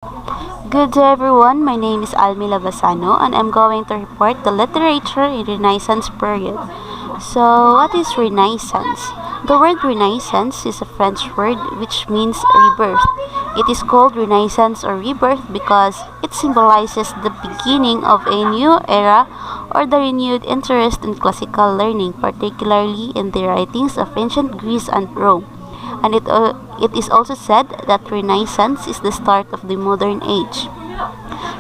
Good day everyone, my name is Almi Labasano and I'm going to report the literature in Renaissance period. So, what is Renaissance? The word Renaissance is a French word which means rebirth. It is called Renaissance or rebirth because it symbolizes the beginning of a new era or the renewed interest in classical learning, particularly in the writings of ancient Greece and Rome. And it is also said that Renaissance is the start of the modern age.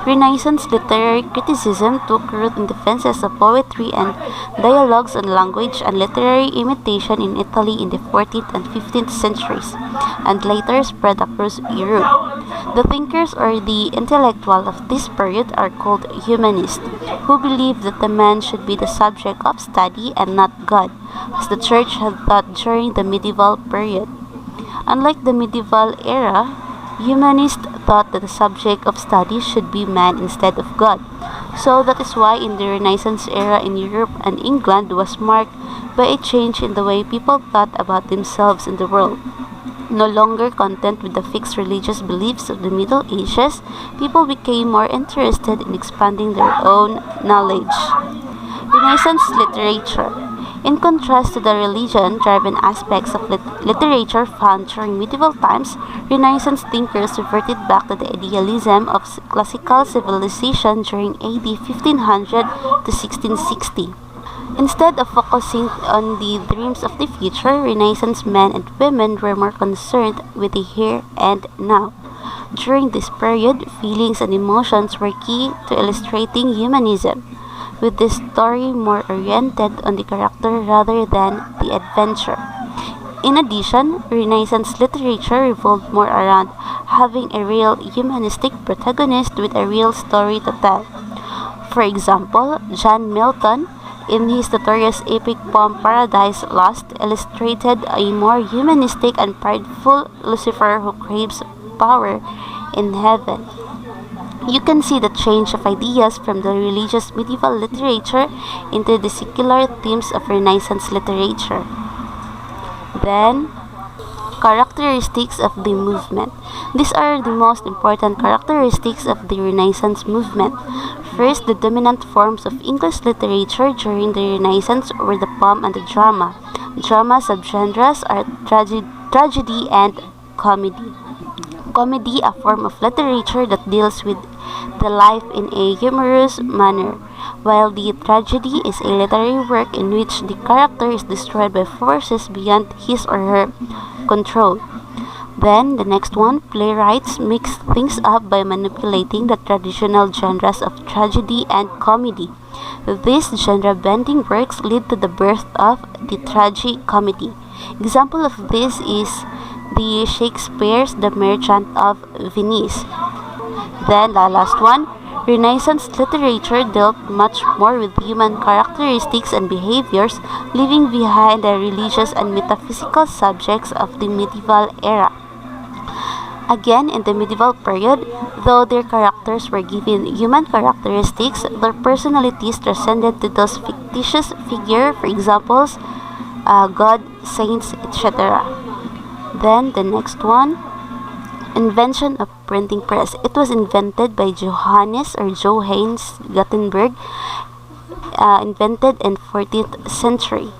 Renaissance literary criticism took root in defenses of poetry and dialogues on language and literary imitation in Italy in the 14th and 15th centuries, and later spread across Europe. The thinkers or the intellectual of this period are called humanists, who believe that the man should be the subject of study and not God, as the church had thought during the medieval period. Unlike the medieval era, humanists thought that the subject of study should be man instead of God. So that is why in the Renaissance era in Europe and England was marked by a change in the way people thought about themselves in the world. No longer content with the fixed religious beliefs of the Middle Ages, people became more interested in expanding their own knowledge. Renaissance literature. In contrast to the religion-driven aspects of literature found during medieval times, Renaissance thinkers reverted back to the idealism of classical civilization during AD 1500 to 1660. Instead of focusing on the dreams of the future, Renaissance men and women were more concerned with the here and now. During this period, feelings and emotions were key to illustrating humanism, with the story more oriented on the character rather than the adventure. In addition, Renaissance literature revolved more around having a real humanistic protagonist with a real story to tell. For example, John Milton, in his notorious epic poem Paradise Lost, illustrated a more humanistic and prideful Lucifer who craves power in heaven. You can see the change of ideas from the religious medieval literature into the secular themes of Renaissance literature. Then, characteristics of the movement. These are the most important characteristics of the Renaissance movement. First, the dominant forms of English literature during the Renaissance were the poem and the drama. Drama subgenres are tragedy and comedy. Comedy, a form of literature that deals with the life in a humorous manner, while the tragedy is a literary work in which the character is destroyed by forces beyond his or her control. Then, the next one, playwrights mix things up by manipulating the traditional genres of tragedy and comedy. These genre-bending works lead to the birth of the tragi-comedy. Example of this is the Shakespeare's The Merchant of Venice. Then the last one, Renaissance literature dealt much more with human characteristics and behaviors, leaving behind the religious and metaphysical subjects of the medieval era. Again, in the medieval period, though their characters were given human characteristics, their personalities transcended to those fictitious figures, for examples, God, saints, etc. Then the next one, invention of printing press. It was invented by Johannes Gutenberg, invented in 14th century.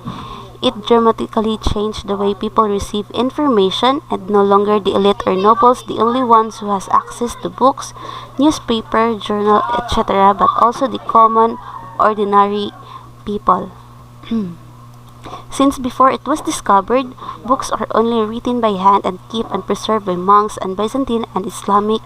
It dramatically changed the way people receive information, and no longer the elite or nobles the only ones who has access to books, newspaper, journal, etc., but also the common, ordinary people. Since before it was discovered, books are only written by hand and kept and preserved by monks and Byzantine and Islamic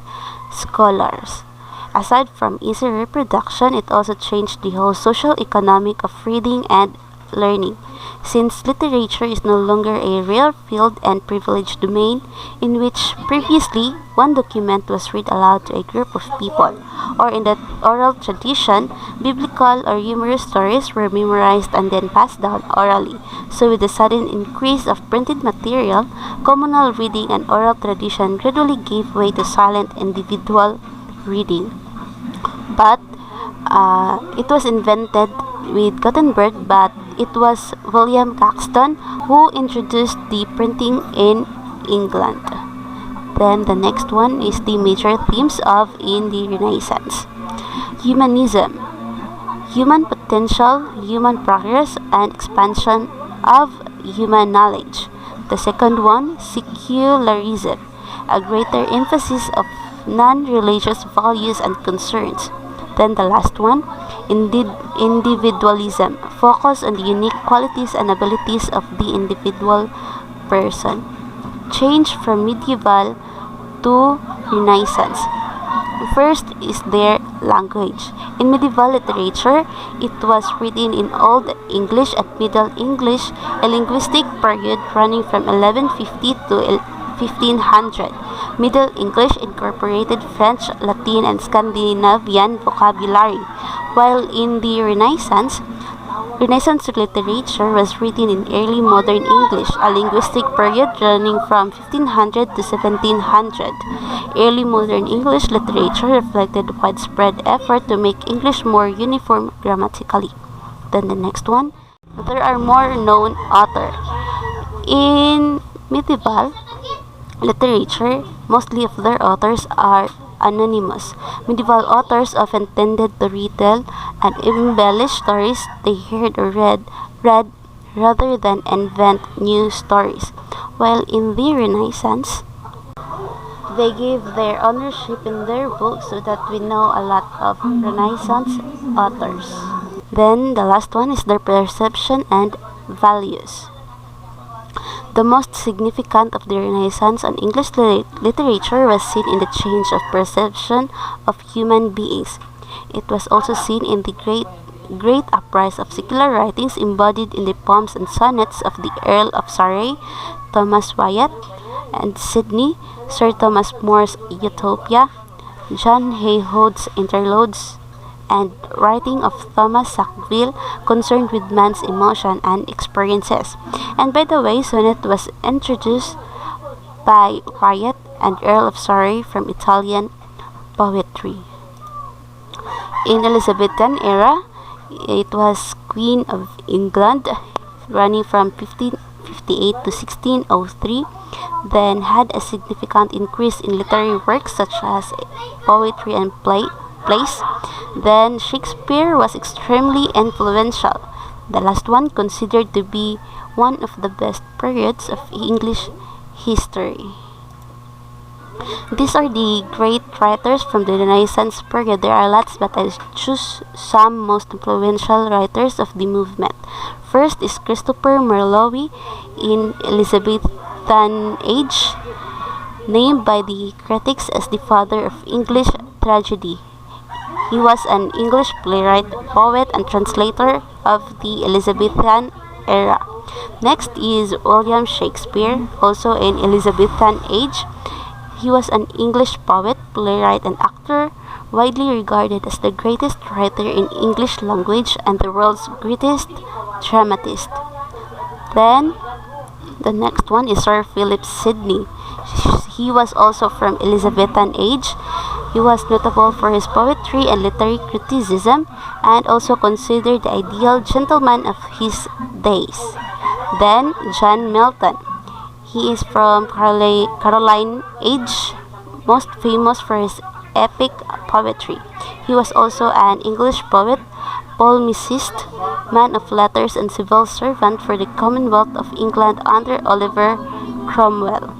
scholars. Aside from easy reproduction, it also changed the whole social economic of reading and learning, since literature is no longer a rare field and privileged domain in which previously one document was read aloud to a group of people, or in the oral tradition, biblical or humorous stories were memorized and then passed down orally. So with the sudden increase of printed material, communal reading and oral tradition gradually gave way to silent individual reading. But it was invented with Gutenberg, but it was William Caxton who introduced the printing in England. Then the next one is the major themes of in the Renaissance. Humanism, human potential, human progress, and expansion of human knowledge. The second one, secularism, a greater emphasis of non-religious values and concerns. Then the last one, individualism, focus on the unique qualities and abilities of the individual person. Change from medieval to Renaissance. First is their language. In medieval literature, it was written in Old English and Middle English, a linguistic period running from 1150 to 1500. Middle English incorporated French, Latin, and Scandinavian vocabulary, while in the Renaissance literature was written in early modern English, a linguistic period running from 1500 to 1700. Early modern English literature reflected widespread effort to make English more uniform grammatically. Then the next one, there are more known authors. In medieval literature, mostly of their authors are anonymous. Medieval authors often tended to retell and embellish stories they heard or read rather than invent new stories. While in the Renaissance, they gave their ownership in their books so that we know a lot of Renaissance authors. Then the last one is their perception and values. The most significant of the Renaissance on English literature was seen in the change of perception of human beings. It was also seen in the great uprise of secular writings embodied in the poems and sonnets of the Earl of Surrey, Thomas Wyatt and Sidney, Sir Thomas More's Utopia, John Hayhode's Interludes, and writing of Thomas Sackville concerned with man's emotion and experiences. And by the way, sonnet was introduced by Wyatt and Earl of Surrey from Italian poetry. In Elizabethan era, it was Queen of England, running from 1558 to 1603, then had a significant increase in literary works such as poetry and plays. Then Shakespeare was extremely influential. The last one, considered to be one of the best periods of English history. These are the great writers from the Renaissance period. There are lots, but I choose some most influential writers of the movement. First is Christopher Marlowe in Elizabethan age, named by the critics as the father of English tragedy. He was an English playwright, poet, and translator of the Elizabethan era. Next is William Shakespeare, also in Elizabethan age. He was an English poet, playwright, and actor, widely regarded as the greatest writer in English language and the world's greatest dramatist. Then, the next one is Sir Philip Sidney. He was also from Elizabethan age. He was notable for his poetry and literary criticism, and also considered the ideal gentleman of his days. Then, John Milton. He is from Caroline age, most famous for his epic poetry. He was also an English poet, polemicist, man of letters, and civil servant for the Commonwealth of England under Oliver Cromwell.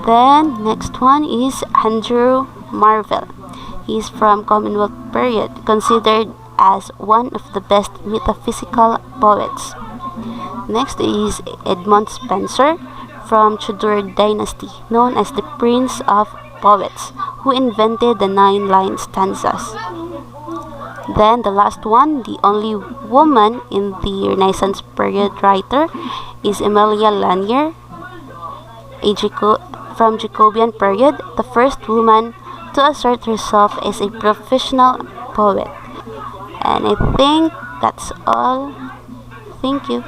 Then, next one is Andrew Marvell. He is from Commonwealth period, considered as one of the best metaphysical poets. Next is Edmund Spenser from Tudor dynasty, known as the Prince of Poets, who invented the 9-line stanzas. Then the last one, the only woman in the Renaissance period writer, is Emilia Lanier, from Jacobean period, the first woman to assert herself as a professional poet. And I think that's all. Thank you.